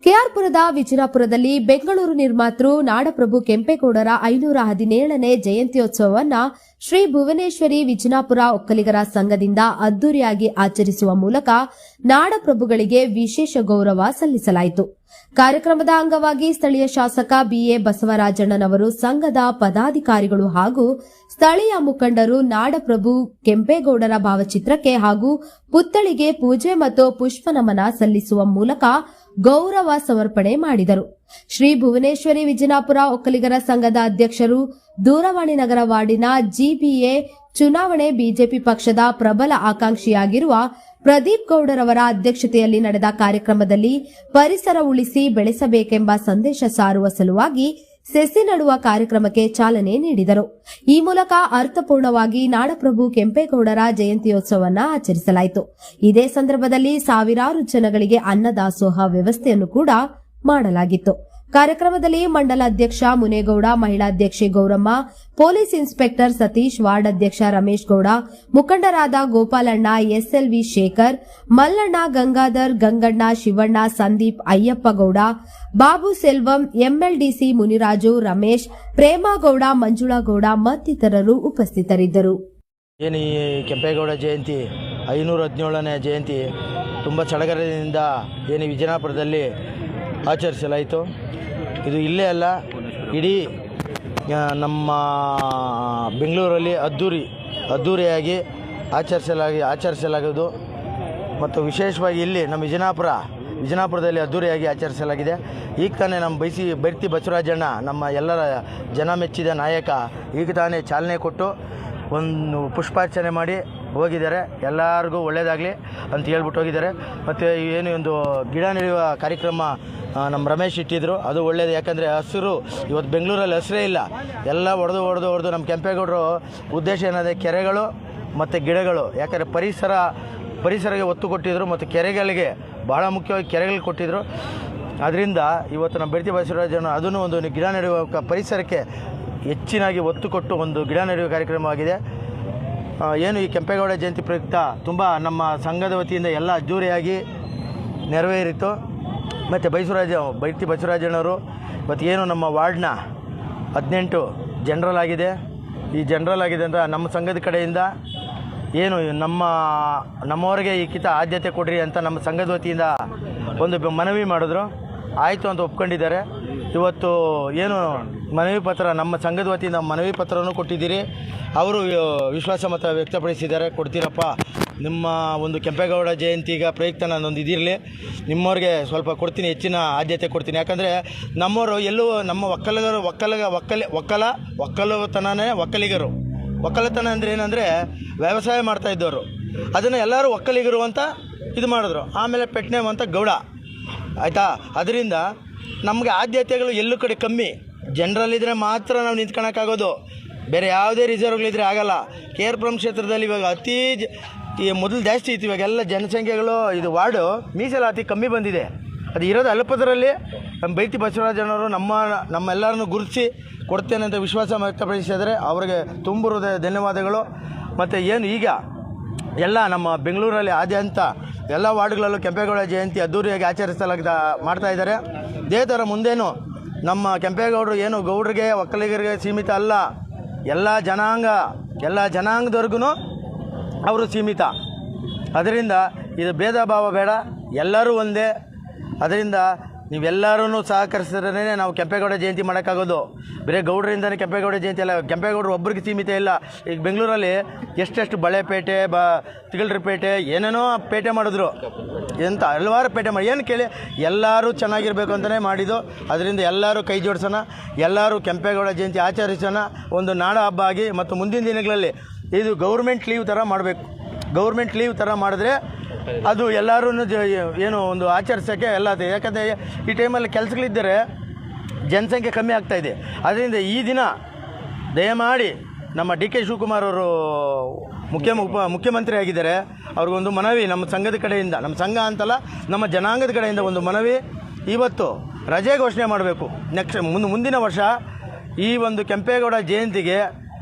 ಕೆಆರ್ಪುರದ ವಿಜಯಪುರದಲ್ಲಿ ಬೆಂಗಳೂರು ನಿರ್ಮಾತೃ ನಾಡಪ್ರಭು ಕೆಂಪೇಗೌಡರ 517ನೇ ಜಯಂತ್ಯೋತ್ಸವವನ್ನು ಶ್ರೀ ಭುವನೇಶ್ವರಿ ವಿಜಯಪುರ ಒಕ್ಕಲಿಗರ ಸಂಘದಿಂದ ಅದ್ದೂರಿಯಾಗಿ ಆಚರಿಸುವ ಮೂಲಕ ನಾಡಪ್ರಭುಗಳಿಗೆ ವಿಶೇಷ ಗೌರವ ಸಲ್ಲಿಸಲಾಯಿತು. ಕಾರ್ಯಕ್ರಮದ ಅಂಗವಾಗಿ ಸ್ಥಳೀಯ ಶಾಸಕ ಬಿಎ ಬಸವರಾಜಣ್ಣನವರು ಸಂಘದ ಪದಾಧಿಕಾರಿಗಳು ಹಾಗೂ ಸ್ಥಳೀಯ ಮುಖಂಡರು ನಾಡಪ್ರಭು ಕೆಂಪೇಗೌಡರ ಭಾವಚಿತ್ರಕ್ಕೆ ಹಾಗೂ ಪುತ್ಥಳಿಗೆ ಪೂಜೆ ಮತ್ತು ಪುಷ್ಪನಮನ ಸಲ್ಲಿಸುವ ಮೂಲಕ ಗೌರವ ಸಮರ್ಪಣೆ ಮಾಡಿದರು. ಶ್ರೀ ಭುವನೇಶ್ವರಿ ವಿಜಯಪುರ ಒಕ್ಕಲಿಗರ ಸಂಘದ ಅಧ್ಯಕ್ಷರು ದೂರವಾಣಿ ನಗರ ವಾರ್ಡಿನ ಜಿಬಿಎ ಚುನಾವಣೆ ಬಿಜೆಪಿ ಪಕ್ಷದ ಪ್ರಬಲ ಆಕಾಂಕ್ಷಿಯಾಗಿರುವ ಪ್ರದೀಪ್ ಗೌಡರವರ ಅಧ್ಯಕ್ಷತೆಯಲ್ಲಿ ನಡೆದ ಕಾರ್ಯಕ್ರಮದಲ್ಲಿ ಪರಿಸರ ಉಳಿಸಿ ಬೆಳೆಸಬೇಕೆಂಬ ಸಂದೇಶ ಸಾರುವ ಸಲುವಾಗಿ ಸಸಿ ನೆಡುವ ಕಾರ್ಯಕ್ರಮಕ್ಕೆ ಚಾಲನೆ ನೀಡಿದರು. ಈ ಮೂಲಕ ಅರ್ಥಪೂರ್ಣವಾಗಿ ನಾಡಪ್ರಭು ಕೆಂಪೇಗೌಡರ ಜಯಂತ್ಯೋತ್ಸವವನ್ನು ಆಚರಿಸಲಾಯಿತು. ಇದೇ ಸಂದರ್ಭದಲ್ಲಿ ಸಾವಿರಾರು ಜನಗಳಿಗೆ ಅನ್ನದಾಸೋಹ ವ್ಯವಸ್ಥೆಯನ್ನು ಕೂಡ ಮಾಡಲಾಗಿತ್ತು. ಕಾರ್ಯಕ್ರಮದಲ್ಲಿ ಮಂಡಲ ಅಧ್ಯಕ್ಷ ಮುನೇಗೌಡ, ಮಹಿಳಾ ಅಧ್ಯಕ್ಷೆ Gowramma, police inspector Satish, ward ಅಧ್ಯಕ್ಷ ರಮೇಶ್ ಗೌಡ, ಮುಖಂಡರಾದ ಗೋಪಾಲಣ್ಣ, ಎಸ್ಎಲ್ವಿ ಶೇಖರ್, ಮಲ್ಲಣ್ಣ, ಗಂಗಾಧರ್, ಗಂಗಣ್ಣ, ಶಿವಣ್ಣ, ಸಂದೀಪ್, ಅಯ್ಯಪ್ಪಗೌಡ, ಬಾಬು ಸೆಲ್ವಂ, ಎಂಎಲ್ಡಿಸಿ ಮುನಿರಾಜು, ರಮೇಶ್, ಪ್ರೇಮಗೌಡ, ಮಂಜುಳಾಗೌಡ ಮತ್ತಿತರರು ಉಪಸ್ಥಿತರಿದ್ದರು. ಏನು ಈ ಕೆಂಪೇಗೌಡ ಜಯಂತಿ 517ನೇ ಜಯಂತಿ ತುಂಬ ಸಡಗರದಿಂದ ಏನು ವಿಜಯಪುರದಲ್ಲಿ ಆಚರಿಸಲಾಯಿತು. ಇದು ಇಲ್ಲೇ ಅಲ್ಲ, ಇಡೀ ನಮ್ಮ ಬೆಂಗಳೂರಲ್ಲಿ ಅದ್ದೂರಿಯಾಗಿ ಆಚರಿಸಲಾಗುವುದು ಮತ್ತು ವಿಶೇಷವಾಗಿ ಇಲ್ಲಿ ನಮ್ಮ ವಿಜಯಪುರದಲ್ಲಿ ಅದ್ದೂರಿಯಾಗಿ ಆಚರಿಸಲಾಗಿದೆ. ಈಗ ತಾನೇ ನಮ್ಮ ಬೈರ್ತಿ ಬಸವರಾಜಣ್ಣ, ನಮ್ಮ ಎಲ್ಲರ ಜನ ಮೆಚ್ಚಿದ ನಾಯಕ, ಈಗ ತಾನೇ ಚಾಲನೆ ಕೊಟ್ಟು ಒಂದು ಪುಷ್ಪಾರ್ಚನೆ ಮಾಡಿ ಹೋಗಿದ್ದಾರೆ. ಎಲ್ಲರಿಗೂ ಒಳ್ಳೆಯದಾಗಲಿ ಅಂತ ಹೇಳ್ಬಿಟ್ಟು ಹೋಗಿದ್ದಾರೆ. ಮತ್ತು ಏನು ಒಂದು ಗಿಡ ನೆಡುವ ಕಾರ್ಯಕ್ರಮ ನಮ್ಮ ರಮೇಶ್ ಇಟ್ಟಿದ್ರು, ಅದು ಒಳ್ಳೆಯದು. ಯಾಕಂದರೆ ಹಸಿರು ಇವತ್ತು ಬೆಂಗಳೂರಲ್ಲಿ ಹಸಿರೇ ಇಲ್ಲ, ಎಲ್ಲ ಹೊಡೆದು ನಮ್ಮ ಕೆಂಪೇಗೌಡರು ಉದ್ದೇಶ ಏನಾದರೆ ಕೆರೆಗಳು ಮತ್ತು ಗಿಡಗಳು. ಯಾಕಂದರೆ ಪರಿಸರಕ್ಕೆ ಒತ್ತು ಕೊಟ್ಟಿದ್ದರು ಮತ್ತು ಕೆರೆಗಳಿಗೆ ಭಾಳ ಮುಖ್ಯವಾಗಿ ಕೆರೆಗಳಿಗೆ ಕೊಟ್ಟಿದ್ದರು. ಅದರಿಂದ ಇವತ್ತು ನಮ್ಮ ಬೆಳ್ತಿ ಬಸವರಾಜನ ಅದನ್ನು ಒಂದು ಗಿಡ ನೆಡುವ ಪರಿಸರಕ್ಕೆ ಹೆಚ್ಚಿನಾಗಿ ಒತ್ತು ಕೊಟ್ಟು ಒಂದು ಗಿಡ ನೆಡುವ ಕಾರ್ಯಕ್ರಮವಾಗಿದೆ. ಏನು ಈ ಕೆಂಪೇಗೌಡ ಜಯಂತಿ ಪ್ರಯುಕ್ತ ತುಂಬ ನಮ್ಮ ಸಂಘದ ವತಿಯಿಂದ ಎಲ್ಲ ಅದ್ದೂರಿಯಾಗಿ ನೆರವೇರಿತು. ಮತ್ತು ಬೈರ್ತಿ ಬಸವರಾಜಣ್ಣವರು ಮತ್ತು ಏನು ನಮ್ಮ ವಾರ್ಡ್ನ 18 ಜನರಲ್ ಆಗಿದೆ. ಈ ಜನರಲ್ ಆಗಿದೆ ಅಂತ ನಮ್ಮ ಸಂಘದ ಕಡೆಯಿಂದ ಏನು ನಮ್ಮವರಿಗೆ ಈ ಆದ್ಯತೆ ಕೊಡ್ರಿ ಅಂತ ನಮ್ಮ ಸಂಘದ ವತಿಯಿಂದ ಒಂದು ಮನವಿ ಮಾಡಿದ್ರು. ಆಯಿತು ಅಂತ ಒಪ್ಕೊಂಡಿದ್ದಾರೆ. ಇವತ್ತು ಏನು ಮನವಿ ಪತ್ರ ನಮ್ಮ ಸಂಘದ ವತಿಯಿಂದ ಮನವಿ ಪತ್ರವನ್ನು ಕೊಟ್ಟಿದ್ದೀರಿ. ಅವರು ವಿಶ್ವಾಸ ಮತ ವ್ಯಕ್ತಪಡಿಸಿದ್ದಾರೆ, ಕೊಡ್ತೀರಪ್ಪ ನಿಮ್ಮ ಒಂದು ಕೆಂಪೇಗೌಡ ಜಯಂತಿಗ ಪ್ರಯುಕ್ತ ನಾನೊಂದು ಇದಿರಲಿ, ನಿಮ್ಮವ್ರಿಗೆ ಸ್ವಲ್ಪ ಕೊಡ್ತೀನಿ, ಹೆಚ್ಚಿನ ಆದ್ಯತೆ ಕೊಡ್ತೀನಿ. ಯಾಕಂದರೆ ನಮ್ಮವರು ಎಲ್ಲೂ ನಮ್ಮ ಒಕ್ಕಲಿಗರು ಒಕ್ಕಲತನ ಅಂದರೆ ಏನಂದರೆ ವ್ಯವಸಾಯ ಮಾಡ್ತಾ ಇದ್ದವರು, ಅದನ್ನು ಎಲ್ಲರೂ ಒಕ್ಕಲಿಗರು ಅಂತ ಇದು ಮಾಡಿದ್ರು. ಆಮೇಲೆ ಪೆಟ್ನೇಮ್ ಅಂತ ಗೌಡ, ಆಯಿತಾ. ಅದರಿಂದ ನಮಗೆ ಆದ್ಯತೆಗಳು ಎಲ್ಲೂ ಕಡೆ ಕಮ್ಮಿ. ಜನರಲ್ಲಿದ್ದರೆ ಮಾತ್ರ ನಾವು ನಿಂತ್ಕೊಳ್ಳೋಕ್ಕಾಗೋದು, ಬೇರೆ ಯಾವುದೇ ರಿಸರ್ವ್ಗಳಿದ್ರೆ ಆಗಲ್ಲ. ಕೆಆರ್ಪುರಂ ಕ್ಷೇತ್ರದಲ್ಲಿ ಇವಾಗ ಮೊದಲು ಜಾಸ್ತಿ ಇತ್ತು, ಇವಾಗೆಲ್ಲ ಜನಸಂಖ್ಯೆಗಳು ಇದು ವಾರ್ಡು ಮೀಸಲಾತಿ ಕಮ್ಮಿ ಬಂದಿದೆ. ಅದು ಇರೋದು ಅಲ್ಪದರಲ್ಲಿ. ನಮ್ಮ ಬೈರ್ತಿ ಬಸವರಾಜನವರು ನಮ್ಮೆಲ್ಲರನ್ನು ಗುರುತಿಸಿ ಕೊಡ್ತೇನೆ ಅಂತ ವಿಶ್ವಾಸ ವ್ಯಕ್ತಪಡಿಸಿದರೆ ಅವರಿಗೆ ತುಂಬ ಧನ್ಯವಾದಗಳು. ಮತ್ತು ಏನು ಈಗ ಎಲ್ಲ ನಮ್ಮ ಬೆಂಗಳೂರಲ್ಲಿ ಆದ್ಯಂತ ಎಲ್ಲ ವಾರ್ಡ್ಗಳಲ್ಲೂ ಕೆಂಪೇಗೌಡ ಜಯಂತಿ ಅದ್ದೂರಿಯಾಗಿ ಮಾಡ್ತಾ ಇದ್ದಾರೆ. ಇದೇ ಥರ ಮುಂದೇನು ನಮ್ಮ ಕೆಂಪೇಗೌಡರು ಏನು ಗೌಡರಿಗೆ ಒಕ್ಕಲಿಗರಿಗೆ ಸೀಮಿತ ಅಲ್ಲ, ಎಲ್ಲ ಜನಾಂಗದವ್ರಿಗೂ ಅವರು ಸೀಮಿತ. ಅದರಿಂದ ಇದು ಭೇದ ಭಾವ ಬೇಡ, ಎಲ್ಲರೂ ಒಂದೇ. ಅದರಿಂದ ನೀವೆಲ್ಲರೂ ಸಹಕರಿಸಿದ್ರೇ ನಾವು ಕೆಂಪೇಗೌಡ ಜಯಂತಿ ಮಾಡೋಕ್ಕಾಗೋದು. ಬೇರೆ ಗೌಡರಿಂದನೇ ಕೆಂಪೇಗೌಡ ಜಯಂತಿ ಅಲ್ಲ, ಕೆಂಪೇಗೌಡರು ಒಬ್ಬರಿಗೆ ಸೀಮಿತ ಇಲ್ಲ. ಈಗ ಬೆಂಗಳೂರಲ್ಲಿ ಎಷ್ಟೆಷ್ಟು ಬಳೆಪೇಟೆ, ತಿಗಳರಪೇಟೆ ಏನೇನೋ ಪೇಟೆ ಮಾಡಿದ್ರು, ಎಂಥ ಹಲವಾರು ಪೇಟೆ ಮಾಡಿ ಏನು ಕೇಳಿ ಎಲ್ಲರೂ ಚೆನ್ನಾಗಿರಬೇಕು ಅಂತಲೇ ಮಾಡಿದ್ದು. ಅದರಿಂದ ಎಲ್ಲರೂ ಕೈ ಜೋಡಿಸೋಣ, ಎಲ್ಲರೂ ಕೆಂಪೇಗೌಡ ಜಯಂತಿ ಆಚರಿಸೋಣ ಒಂದು ನಾಡ ಹಬ್ಬ ಆಗಿ. ಮತ್ತು ಮುಂದಿನ ದಿನಗಳಲ್ಲಿ ಇದು ಗೌರ್ಮೆಂಟ್ ಲೀವ್ ಥರ ಮಾಡಬೇಕು. ಗೌರ್ಮೆಂಟ್ ಲೀವ್ ಥರ ಮಾಡಿದ್ರೆ ಅದು ಎಲ್ಲರೂ ಏನು ಒಂದು ಆಚರಿಸೋಕ್ಕೆ ಎಲ್ಲ. ಯಾಕಂದರೆ ಈ ಟೈಮಲ್ಲಿ ಕೆಲಸಗಳಿದ್ದರೆ ಜನಸಂಖ್ಯೆ ಕಮ್ಮಿ ಆಗ್ತಾಯಿದೆ. ಅದರಿಂದ ಈ ದಿನ ದಯಮಾಡಿ ನಮ್ಮ ಡಿ ಕೆ ಶಿವಕುಮಾರ್ ಅವರು ಮುಖ್ಯಮಂತ್ರಿ ಆಗಿದ್ದಾರೆ, ಅವ್ರಿಗೊಂದು ಮನವಿ ನಮ್ಮ ಸಂಘದ ಕಡೆಯಿಂದ, ನಮ್ಮ ಸಂಘ ಅಂತಲ್ಲ ನಮ್ಮ ಜನಾಂಗದ ಕಡೆಯಿಂದ ಒಂದು ಮನವಿ, ಇವತ್ತು ರಜೆ ಘೋಷಣೆ ಮಾಡಬೇಕು. ಮುಂದಿನ ವರ್ಷ ಈ ಒಂದು ಕೆಂಪೇಗೌಡ ಜಯಂತಿಗೆ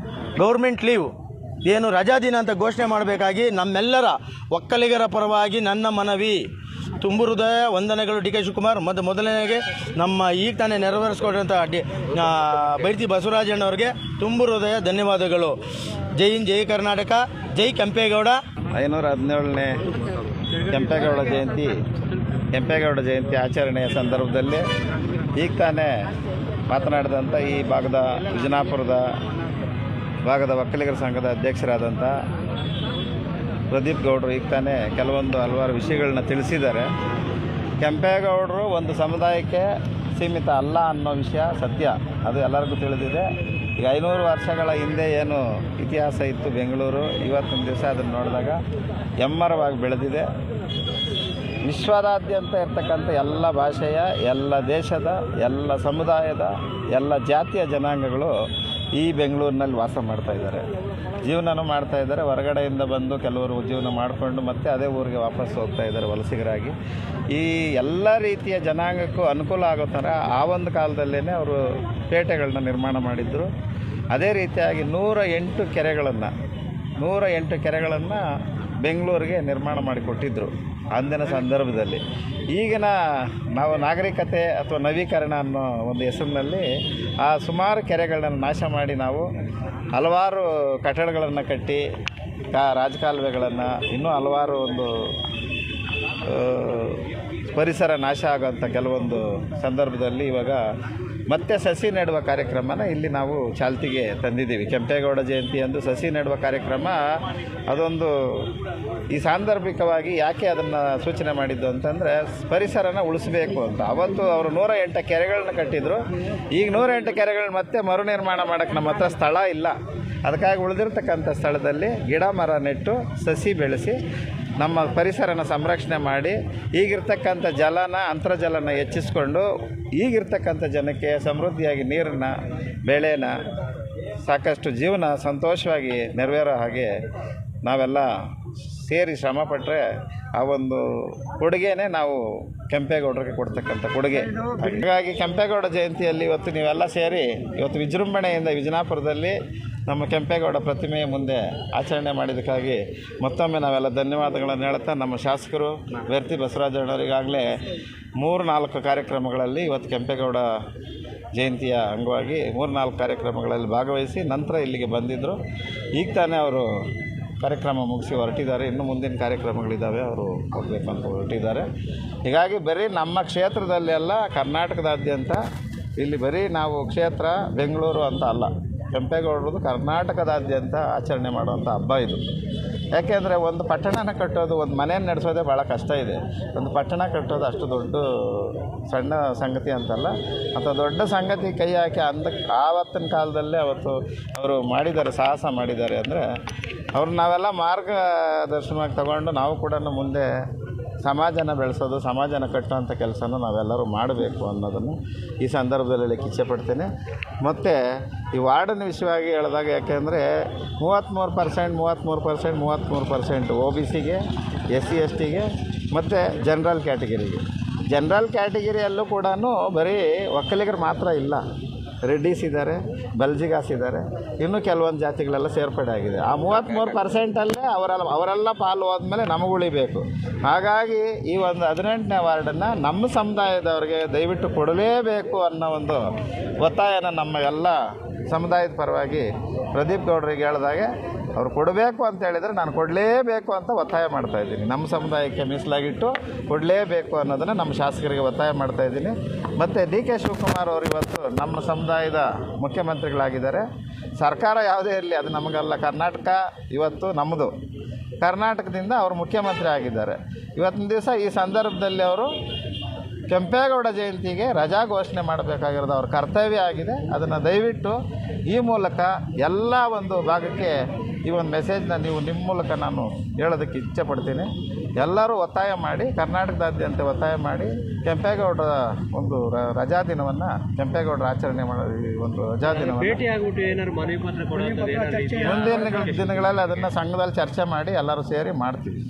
ಗೌರ್ಮೆಂಟ್ ಲೀವ್ ಏನು ರಜಾ ದಿನ ಅಂತ ಘೋಷಣೆ ಮಾಡಬೇಕಾಗಿ ನಮ್ಮೆಲ್ಲರ ಒಕ್ಕಲಿಗರ ಪರವಾಗಿ ನನ್ನ ಮನವಿ. ತುಂಬು ಹೃದಯ ವಂದನೆಗಳು ಡಿ ಕೆ ಶಿವಕುಮಾರ್. ಮತ್ತು ಮೊದಲನೇಗೆ ನಮ್ಮ ಈಗ ತಾನೇ ನೆರವೇರಿಸ್ಕೊಟ್ಟಂಥ ಬೈರತಿ ಬಸವರಾಜಣ್ಣವ್ರಿಗೆ ತುಂಬು ಹೃದಯ ಧನ್ಯವಾದಗಳು. ಜೈ ಹಿಂದ್, ಜೈ ಕರ್ನಾಟಕ, ಜೈ ಕೆಂಪೇಗೌಡ. 517ನೇ ಕೆಂಪೇಗೌಡ ಜಯಂತಿ ಆಚರಣೆಯ ಸಂದರ್ಭದಲ್ಲಿ ಈಗ ತಾನೇ ಮಾತನಾಡಿದಂಥ ಈ ಭಾಗದ ವಿಜಯಪುರದ ಭಾಗದ ಒಕ್ಕಲಿಗರ ಸಂಘದ ಅಧ್ಯಕ್ಷರಾದಂಥ ಪ್ರದೀಪ್ ಗೌಡರು ಈಗ ತಾನೇ ಹಲವಾರು ವಿಷಯಗಳನ್ನ ತಿಳಿಸಿದ್ದಾರೆ. ಕೆಂಪೇಗೌಡರು ಒಂದು ಸಮುದಾಯಕ್ಕೆ ಸೀಮಿತ ಅಲ್ಲ ಅನ್ನೋ ವಿಷಯ ಸತ್ಯ, ಅದು ಎಲ್ಲರಿಗೂ ತಿಳಿದಿದೆ. ಈಗ 500 ವರ್ಷಗಳ ಹಿಂದೆ ಏನು ಇತಿಹಾಸ ಇತ್ತು ಬೆಂಗಳೂರು, ಇವತ್ತಿನ ದಿವಸ ಅದನ್ನು ನೋಡಿದಾಗ ಎಮ್ಮರವಾಗಿ ಬೆಳೆದಿದೆ. ವಿಶ್ವದಾದ್ಯಂತ ಇರ್ತಕ್ಕಂಥ ಎಲ್ಲ ಭಾಷೆಯ, ಎಲ್ಲ ದೇಶದ, ಎಲ್ಲ ಸಮುದಾಯದ, ಎಲ್ಲ ಜಾತಿಯ ಜನಾಂಗಗಳು ಈ ಬೆಂಗಳೂರಿನಲ್ಲಿ ವಾಸ ಮಾಡ್ತಾಯಿದ್ದಾರೆ, ಜೀವನನೂ ಮಾಡ್ತಾಯಿದ್ದಾರೆ. ಹೊರಗಡೆಯಿಂದ ಬಂದು ಕೆಲವರು ಜೀವನ ಮಾಡಿಕೊಂಡು ಮತ್ತೆ ಅದೇ ಊರಿಗೆ ವಾಪಸ್ ಹೋಗ್ತಾ ಇದ್ದಾರೆ ವಲಸಿಗರಾಗಿ. ಈ ಎಲ್ಲ ರೀತಿಯ ಜನಾಂಗಕ್ಕೂ ಅನುಕೂಲ ಆಗೋ ಥರ ಆ ಒಂದು ಕಾಲದಲ್ಲೇ ಅವರು ಪೇಟೆಗಳನ್ನ ನಿರ್ಮಾಣ ಮಾಡಿದ್ರು. ಅದೇ ರೀತಿಯಾಗಿ 108 ಕೆರೆಗಳನ್ನು ಬೆಂಗಳೂರಿಗೆ ನಿರ್ಮಾಣ ಮಾಡಿಕೊಟ್ಟಿದ್ದರು ಅಂದಿನ ಸಂದರ್ಭದಲ್ಲಿ. ಈಗಿನ ನಾವು ನಾಗರಿಕತೆ ಅಥವಾ ನವೀಕರಣ ಅನ್ನೋ ಒಂದು ಹೆಸರಿನಲ್ಲಿ ಆ ಸುಮಾರು ಕೆರೆಗಳನ್ನು ನಾಶ ಮಾಡಿ ನಾವು ಹಲವಾರು ಕಟ್ಟಡಗಳನ್ನು ಕಟ್ಟಿ ರಾಜಕಾಲುವೆಗಳನ್ನು ಇನ್ನೂ ಹಲವಾರು ಒಂದು ಪರಿಸರ ನಾಶ ಆಗೋಂಥ ಕೆಲವೊಂದು ಸಂದರ್ಭದಲ್ಲಿ ಇವಾಗ ಮತ್ತೆ ಸಸಿ ನೆಡುವ ಕಾರ್ಯಕ್ರಮನ ಇಲ್ಲಿ ನಾವು ಚಾಲ್ತಿಗೆ ತಂದಿದ್ದೀವಿ. ಕೆಂಪೇಗೌಡ ಜಯಂತಿ ಎಂದು ಸಸಿ ನೆಡುವ ಕಾರ್ಯಕ್ರಮ ಅದೊಂದು ಈ ಸಾಂದರ್ಭಿಕವಾಗಿ ಯಾಕೆ ಅದನ್ನು ಸೂಚನೆ ಮಾಡಿದ್ದು ಅಂತಂದರೆ ಪರಿಸರನ ಉಳಿಸಬೇಕು ಅಂತ. ಅವತ್ತು ಅವರು 108 ಕೆರೆಗಳನ್ನ ಕಟ್ಟಿದ್ರು. ಈಗ 108 ಕೆರೆಗಳನ್ನ ಮತ್ತೆ ಮರುನಿರ್ಮಾಣ ಮಾಡೋಕ್ಕೆ ನಮ್ಮ ಹತ್ರ ಸ್ಥಳ ಇಲ್ಲ. ಅದಕ್ಕಾಗಿ ಉಳಿದಿರ್ತಕ್ಕಂಥ ಸ್ಥಳದಲ್ಲಿ ಗಿಡ ಮರ ನೆಟ್ಟು ಸಸಿ ಬೆಳೆಸಿ ನಮ್ಮ ಪರಿಸರನ ಸಂರಕ್ಷಣೆ ಮಾಡಿ ಈಗಿರ್ತಕ್ಕಂಥ ಅಂತರ್ಜಲನ ಹೆಚ್ಚಿಸ್ಕೊಂಡು ಈಗಿರ್ತಕ್ಕಂಥ ಜನಕ್ಕೆ ಸಮೃದ್ಧಿಯಾಗಿ ನೀರನ್ನು, ಬೆಳೆನ, ಸಾಕಷ್ಟು ಜೀವನ ಸಂತೋಷವಾಗಿ ನೆರವೇರೋ ಹಾಗೆ ನಾವೆಲ್ಲ ಸೇರಿ ಶ್ರಮಪಟ್ಟರೆ ಆ ಒಂದು ಕೊಡುಗೆನೇ ನಾವು ಕೆಂಪೇಗೌಡರಿಗೆ ಕೊಡ್ತಕ್ಕಂಥ ಕೊಡುಗೆ. ಹಾಗಾಗಿ ಕೆಂಪೇಗೌಡ ಜಯಂತಿಯಲ್ಲಿ ಇವತ್ತು ನೀವೆಲ್ಲ ಸೇರಿ ಇವತ್ತು ವಿಜೃಂಭಣೆಯಿಂದ ವಿಜಯಪುರದಲ್ಲಿ ನಮ್ಮ ಕೆಂಪೇಗೌಡ ಪ್ರತಿಮೆಯ ಮುಂದೆ ಆಚರಣೆ ಮಾಡಿದ್ದಕ್ಕಾಗಿ ಮತ್ತೊಮ್ಮೆ ನಾವೆಲ್ಲ ಧನ್ಯವಾದಗಳನ್ನು ಹೇಳ್ತಾ, ನಮ್ಮ ಶಾಸಕರು ಬೈರತಿ ಬಸವರಾಜಣ್ಣವರಿಗಾಗಲೇ 3-4 ಕಾರ್ಯಕ್ರಮಗಳಲ್ಲಿ ಇವತ್ತು ಕೆಂಪೇಗೌಡ ಜಯಂತಿಯ ಅಂಗವಾಗಿ 3-4 ಕಾರ್ಯಕ್ರಮಗಳಲ್ಲಿ ಭಾಗವಹಿಸಿ ನಂತರ ಇಲ್ಲಿಗೆ ಬಂದಿದ್ದರು. ಈಗ ತಾನೇ ಅವರು ಕಾರ್ಯಕ್ರಮ ಮುಗಿಸಿ ಹೊರಟಿದ್ದಾರೆ. ಇನ್ನು ಮುಂದಿನ ಕಾರ್ಯಕ್ರಮಗಳಿದ್ದಾವೆ, ಅವರು ಹೋಗಬೇಕು ಅಂತ ಹೊರಟಿದ್ದಾರೆ. ಹೀಗಾಗಿ ಬರೀ ನಮ್ಮ ಕ್ಷೇತ್ರದಲ್ಲಿ ಅಲ್ಲ, ಕರ್ನಾಟಕದಾದ್ಯಂತ ಇಲ್ಲಿ ಬರೀ ನಾವು ಕ್ಷೇತ್ರ ಬೆಂಗಳೂರು ಅಂತ ಅಲ್ಲ, ಕೆಂಪೇಗೌಡರದು ಕರ್ನಾಟಕದಾದ್ಯಂತ ಆಚರಣೆ ಮಾಡುವಂಥ ಹಬ್ಬ ಇದು. ಯಾಕೆಂದರೆ ಒಂದು ಪಟ್ಟಣನ ಕಟ್ಟೋದು, ಒಂದು ಮನೆಯನ್ನು ನಡೆಸೋದೇ ಭಾಳ ಕಷ್ಟ ಇದೆ. ಒಂದು ಪಟ್ಟಣ ಕಟ್ಟೋದು ಅಷ್ಟು ಸಣ್ಣ ಸಂಗತಿ ಅಂತಲ್ಲ. ಅಥವಾ ದೊಡ್ಡ ಸಂಗತಿ ಕೈ ಹಾಕಿ ಆವತ್ತಿನ ಕಾಲದಲ್ಲೇ ಅವತ್ತು ಅವರು ಮಾಡಿದ್ದಾರೆ, ಸಾಹಸ ಮಾಡಿದ್ದಾರೆ. ಅಂದರೆ ಅವ್ರು ನಾವೆಲ್ಲ ಮಾರ್ಗದರ್ಶನವಾಗಿ ತಗೊಂಡು ನಾವು ಕೂಡ ಮುಂದೆ ಸಮಾಜನ ಬೆಳೆಸೋದು, ಸಮಾಜನ ಕಟ್ಟುವಂಥ ಕೆಲಸನ ನಾವೆಲ್ಲರೂ ಮಾಡಬೇಕು ಅನ್ನೋದನ್ನು ಈ ಸಂದರ್ಭದಲ್ಲಿ ಇಚ್ಛೆಪಡ್ತೇನೆ. ಮತ್ತು ಈ ವಾರ್ಡನ ವಿಷಯವಾಗಿ ಹೇಳಿದಾಗ, ಯಾಕೆಂದರೆ 33% OBCಗೆ, SC/STಗೆ ಮತ್ತು ಜನರಲ್ ಕ್ಯಾಟಗಿರಿಯಲ್ಲೂ ಕೂಡ ಬರೀ ಒಕ್ಕಲಿಗರು ಮಾತ್ರ ಇಲ್ಲ, ರೆಡ್ಡಿಸ್ ಇದ್ದಾರೆ, ಬಲ್ಜಿಗಾಸ್ ಇದ್ದಾರೆ, ಇನ್ನೂ ಕೆಲವೊಂದು ಜಾತಿಗಳೆಲ್ಲ ಸೇರ್ಪಡೆ ಆಗಿದೆ. ಆ 33%ಅಲ್ಲೇ ಅವರೆಲ್ಲ ಪಾಲು ಹೋದ್ಮೇಲೆ ನಮಗೆ ಉಳಿಬೇಕು. ಹಾಗಾಗಿ ಈ ಒಂದು 18ನೇ ವಾರ್ಡನ್ನು ನಮ್ಮ ಸಮುದಾಯದವ್ರಿಗೆ ದಯವಿಟ್ಟು ಕೊಡಲೇಬೇಕು ಅನ್ನೋ ಒಂದು ಒತ್ತಾಯನ ನಮ್ಮ ಎಲ್ಲ ಸಮುದಾಯದ ಪರವಾಗಿ ಪ್ರದೀಪ್ ಗೌಡರಿಗೆ ಹೇಳಿದಾಗೆ ಅವ್ರು ಕೊಡಬೇಕು ಅಂತ ಹೇಳಿದರೆ ನಾನು ಕೊಡಲೇಬೇಕು ಅಂತ ಒತ್ತಾಯ ಮಾಡ್ತಾಯಿದ್ದೀನಿ. ನಮ್ಮ ಸಮುದಾಯಕ್ಕೆ ಮೀಸಲಾಗಿಟ್ಟು ಕೊಡಲೇಬೇಕು ಅನ್ನೋದನ್ನು ನಮ್ಮ ಶಾಸಕರಿಗೆ ಒತ್ತಾಯ ಮಾಡ್ತಾಯಿದ್ದೀನಿ. ಮತ್ತು ಡಿ ಕೆ ಶಿವಕುಮಾರ್ ಅವರು ಇವತ್ತು ನಮ್ಮ ಸಮುದಾಯದ ಮುಖ್ಯಮಂತ್ರಿಗಳಾಗಿದ್ದಾರೆ. ಸರ್ಕಾರ ಯಾವುದೇ ಇರಲಿ ಅದು ನಮಗಲ್ಲ, ಕರ್ನಾಟಕ ಇವತ್ತು ನಮ್ಮದು. ಕರ್ನಾಟಕದಿಂದ ಅವರು ಮುಖ್ಯಮಂತ್ರಿ ಆಗಿದ್ದಾರೆ. ಇವತ್ತಿನ ದಿವಸ ಈ ಸಂದರ್ಭದಲ್ಲಿ ಅವರು ಕೆಂಪೇಗೌಡ ಜಯಂತಿಗೆ ರಜಾ ಘೋಷಣೆ ಮಾಡಬೇಕಾಗಿರೋದು ಅವ್ರ ಕರ್ತವ್ಯ ಆಗಿದೆ. ಅದನ್ನು ದಯವಿಟ್ಟು ಈ ಮೂಲಕ ಎಲ್ಲ ಒಂದು ಭಾಗಕ್ಕೆ ಈ ಒಂದು ಮೆಸೇಜ್ನ ನಿಮ್ಮ ಮೂಲಕ ನಾನು ಹೇಳೋದಕ್ಕೆ ಇಚ್ಛೆಪಡ್ತೀನಿ. ಎಲ್ಲರೂ ಒತ್ತಾಯ ಮಾಡಿ, ಕರ್ನಾಟಕದಾದ್ಯಂತ ಒತ್ತಾಯ ಮಾಡಿ ಕೆಂಪೇಗೌಡರ ಒಂದು ರಜಾ ದಿನವನ್ನು, ಕೆಂಪೇಗೌಡರ ಆಚರಣೆ ಮಾಡೋ ಒಂದು ರಜಾ ದಿನವನ್ನು ಮುಂದಿನ ದಿನಗಳಲ್ಲಿ ಅದನ್ನು ಸಂಘದಲ್ಲಿ ಚರ್ಚೆ ಮಾಡಿ ಎಲ್ಲರೂ ಸೇರಿ ಮಾಡ್ತೀವಿ.